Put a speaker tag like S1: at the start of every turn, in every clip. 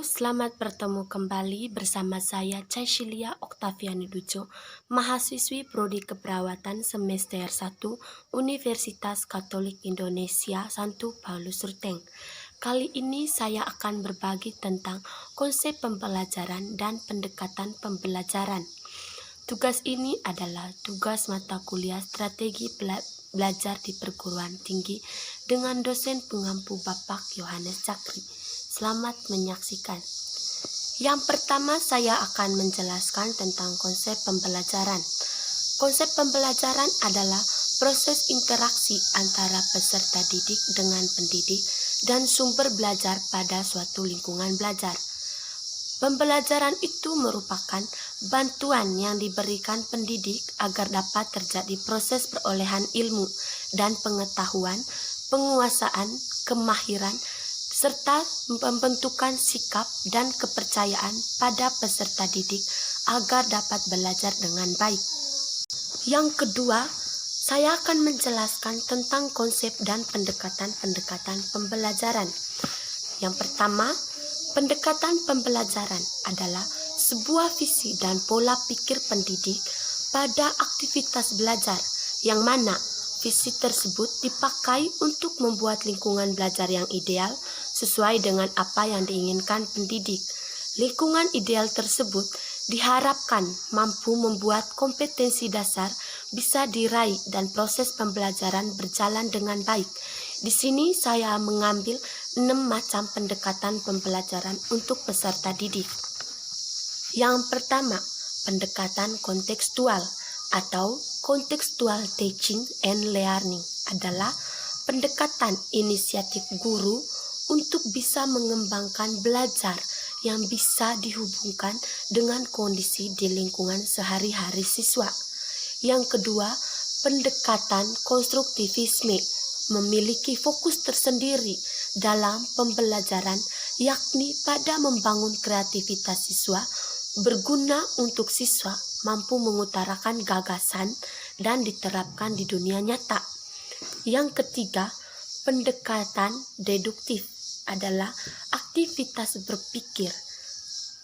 S1: Selamat bertemu kembali bersama saya Caishilia Oktaviani Dujo, mahasiswi Prodi Keperawatan semester 1 Universitas Katolik Indonesia Santo Paulus Ruteng. Kali ini saya akan berbagi tentang konsep pembelajaran dan pendekatan pembelajaran. Tugas ini adalah tugas mata kuliah strategi belajar di perguruan tinggi dengan dosen pengampu Bapak Yohanes Cakri. Selamat menyaksikan. Yang pertama saya akan menjelaskan tentang konsep pembelajaran. Konsep pembelajaran adalah proses interaksi antara peserta didik dengan pendidik dan sumber belajar pada suatu lingkungan belajar. Pembelajaran itu merupakan bantuan yang diberikan pendidik agar dapat terjadi proses perolehan ilmu dan pengetahuan, penguasaan, kemahiran, serta pembentukan sikap dan kepercayaan pada peserta didik agar dapat belajar dengan baik. Yang kedua, saya akan menjelaskan tentang konsep dan pendekatan pembelajaran. Yang pertama, pendekatan pembelajaran adalah sebuah visi dan pola pikir pendidik pada aktivitas belajar, yang mana visi tersebut dipakai untuk membuat lingkungan belajar yang ideal sesuai dengan apa yang diinginkan pendidik. Lingkungan ideal tersebut diharapkan mampu membuat kompetensi dasar bisa diraih dan proses pembelajaran berjalan dengan baik. Di sini saya mengambil 6 macam pendekatan pembelajaran untuk peserta didik. Yang pertama, pendekatan kontekstual atau contextual teaching and learning adalah pendekatan inisiatif guru untuk bisa mengembangkan belajar yang bisa dihubungkan dengan kondisi di lingkungan sehari-hari siswa. Yang kedua, pendekatan konstruktivisme memiliki fokus tersendiri dalam pembelajaran, yakni pada membangun kreativitas siswa berguna untuk siswa mampu mengutarakan gagasan dan diterapkan di dunia nyata. Yang ketiga, pendekatan deduktif adalah aktivitas berpikir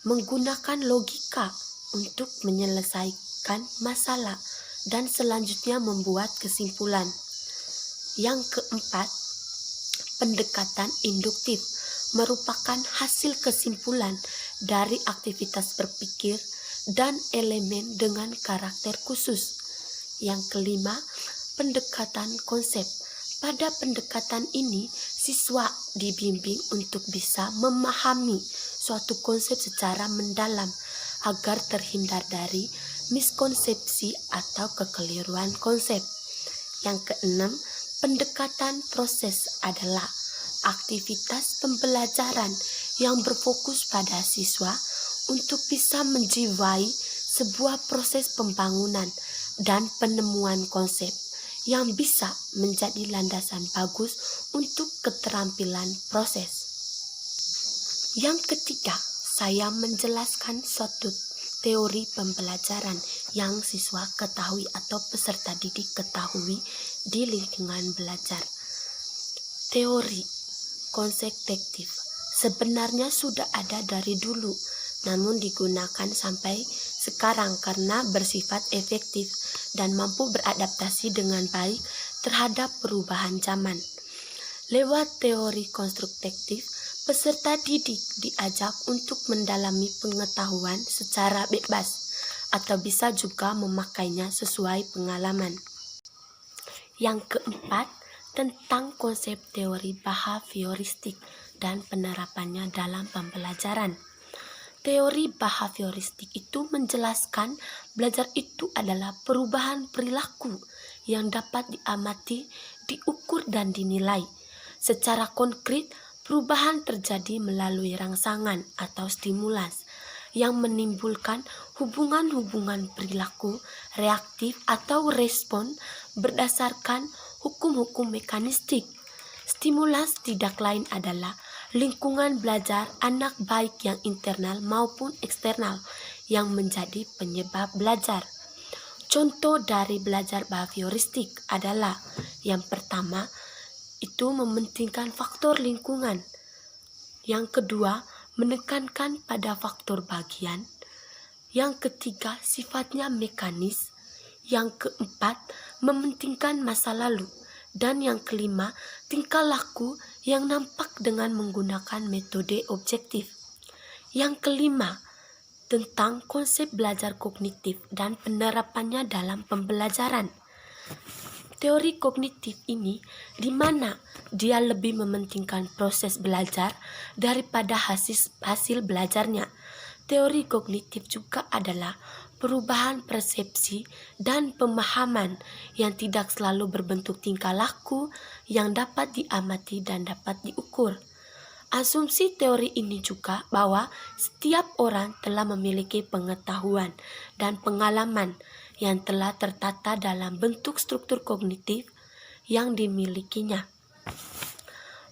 S1: menggunakan logika untuk menyelesaikan masalah dan selanjutnya membuat kesimpulan. Yang keempat, pendekatan induktif merupakan hasil kesimpulan dari aktivitas berpikir dan elemen dengan karakter khusus. Yang kelima, pendekatan konsep. Pada pendekatan ini, siswa dibimbing untuk bisa memahami suatu konsep secara mendalam agar terhindar dari miskonsepsi atau kekeliruan konsep. Yang keenam, pendekatan proses adalah aktivitas pembelajaran yang berfokus pada siswa untuk bisa menjiwai sebuah proses pembangunan dan penemuan konsep yang bisa menjadi landasan bagus untuk keterampilan proses. Yang ketiga, saya menjelaskan suatu teori pembelajaran yang siswa ketahui atau peserta didik ketahui di lingkungan belajar. Teori konstruktif sebenarnya sudah ada dari dulu, namun digunakan sampai sekarang karena bersifat efektif dan mampu beradaptasi dengan baik terhadap perubahan zaman. Lewat teori konstruktif, peserta didik diajak untuk mendalami pengetahuan secara bebas atau bisa juga memakainya sesuai pengalaman. Yang keempat, tentang konsep teori behavioristik dan penerapannya dalam pembelajaran. Teori behavioristik itu menjelaskan belajar itu adalah perubahan perilaku yang dapat diamati, diukur dan dinilai. Secara konkret, perubahan terjadi melalui rangsangan atau stimulus yang menimbulkan hubungan-hubungan perilaku reaktif atau respon berdasarkan hukum-hukum mekanistik. Stimulus tidak lain adalah lingkungan belajar anak baik yang internal maupun eksternal yang menjadi penyebab belajar. Contoh dari belajar behavioristik adalah yang pertama, itu mementingkan faktor lingkungan. Yang kedua, menekankan pada faktor bagian. Yang ketiga, sifatnya mekanis. Yang keempat, mementingkan masa lalu. Dan yang kelima, tingkah laku yang nampak dengan menggunakan metode objektif. Yang kelima, tentang konsep belajar kognitif dan penerapannya dalam pembelajaran. Teori kognitif ini di mana dia lebih mementingkan proses belajar daripada hasil belajarnya. Teori kognitif juga adalah perubahan persepsi dan pemahaman yang tidak selalu berbentuk tingkah laku yang dapat diamati dan dapat diukur. Asumsi teori ini juga bahwa setiap orang telah memiliki pengetahuan dan pengalaman yang telah tertata dalam bentuk struktur kognitif yang dimilikinya.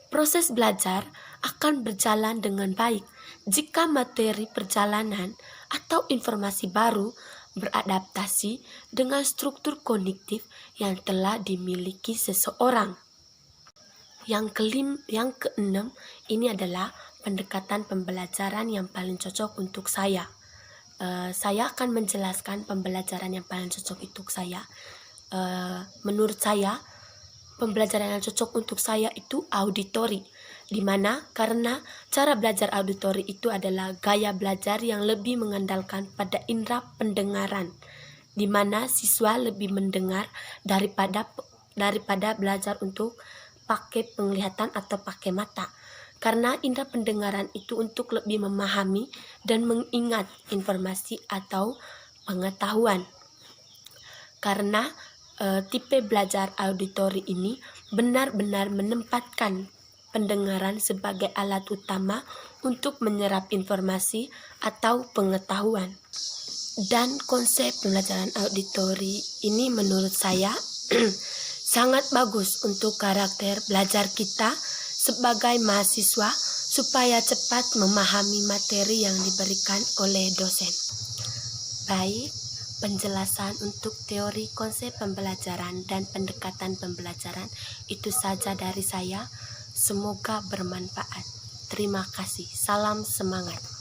S1: Proses belajar akan berjalan dengan baik jika materi perjalanan atau informasi baru beradaptasi dengan struktur kognitif yang telah dimiliki seseorang. Yang keenam, ini adalah pendekatan pembelajaran yang paling cocok untuk saya. Saya akan menjelaskan pembelajaran yang paling cocok untuk saya. Menurut saya, pembelajaran yang cocok untuk saya itu auditori. Di mana karena cara belajar auditori itu adalah gaya belajar yang lebih mengandalkan pada indera pendengaran, di mana siswa lebih mendengar daripada belajar untuk pakai penglihatan atau pakai mata. Karena indera pendengaran itu untuk lebih memahami dan mengingat informasi atau pengetahuan. Karena tipe belajar auditori ini benar-benar menempatkan pendengaran sebagai alat utama untuk menyerap informasi atau pengetahuan. Dan konsep pembelajaran auditori ini menurut saya sangat bagus untuk karakter belajar kita sebagai mahasiswa supaya cepat memahami materi yang diberikan oleh dosen. Baik, penjelasan untuk teori konsep pembelajaran dan pendekatan pembelajaran itu saja dari saya. Semoga bermanfaat. Terima kasih. Salam semangat.